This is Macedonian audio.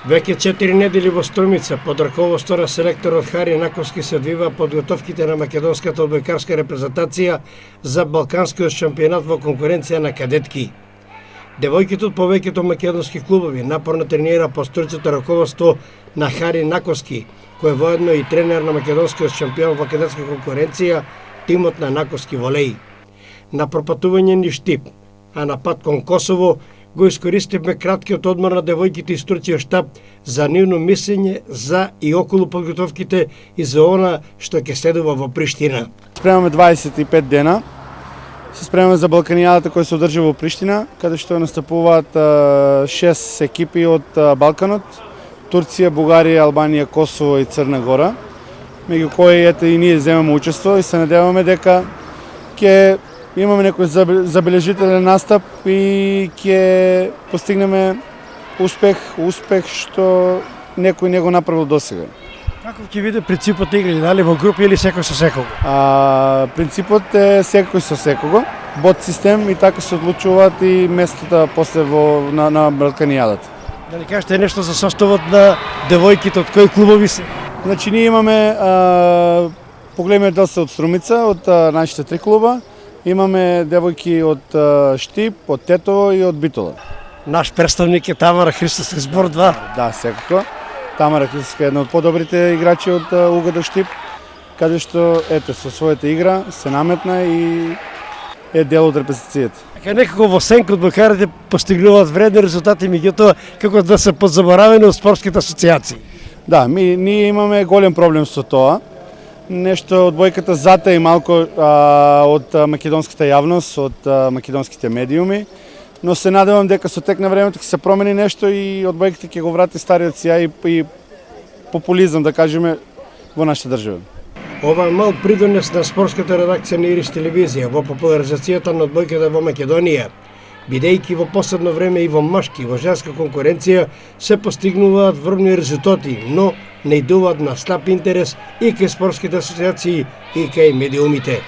Веќе 4 недели во Струмица под раководство на селекторот Хари Наковски се одвива подготовките на македонската одбојкарска репрезентација за балканскиот шампионат во конкуренција на кадетки. Девојките од повеќето македонски клубови напорно тренира под стручното раководство на Хари Наковски, кој е воедно и тренер на македонскиот шампион во кадетска конкуренција, тимот на Наковски волеј. На пропатување низ Штип, а на пат кон Косово, го искористивме краткиот одмор на девојките и стручниот штаб за нивно мислење за и околу подготовките и за она што ќе следува во Приштина. Спремаме 25 дена. Се спремаме за Балканијадата која се одржи во Приштина, каде што настапуваат 6 екипи од Балканот: Турција, Бугарија, Албанија, Косово и Црна Гора, меѓу кои ете и ние земаме учество и се надеваме дека ќе имаме некој забележителен настап и ќе постигнеме успех што некој не го направил досега. Како ќе биде принципот на играње, дали во групи или секој со секого? Принципот е секој со секого, бот систем и така се одлучуваат и местата после на Балканијадата. Дали кажете нешто за составот на девојките, од кои клубови се? Значи ние имаме поголемиот дел се од Струмица, од нашите 3 клуба. Имаме девојки од Штип, од Тетово и од Битола. Наш представник е Тамара Христоска, збор 2. Да, секако. Тамара Христоска е една од подобрите играчи од УГД Штип, каде што со својата игра се наметна и е дел од репрезентацијата. Некако во сенка одбојкарите постигнуваат вредни резултати, меѓутоа како да се подзаборавени од спортските асоциации. Да, ние имаме голем проблем со тоа. Нешто одбојката затаи малку од македонската јавност, од македонските медиуми, но се надевам дека со тек на времето ќе се промени нешто и одбојките ќе го врати стариот сјај и популизам, да кажеме, во нашата држава. Ова е мал придонес на спортската редакција на Ирис телевизија во популаризацијата на одбојката во Македонија, бидејќи во последно време и во машки и во женска конкуренција се постигнуваат врвни резултати, но најдуваат на слаб интерес и кај спортските асоциации и кај медиумите.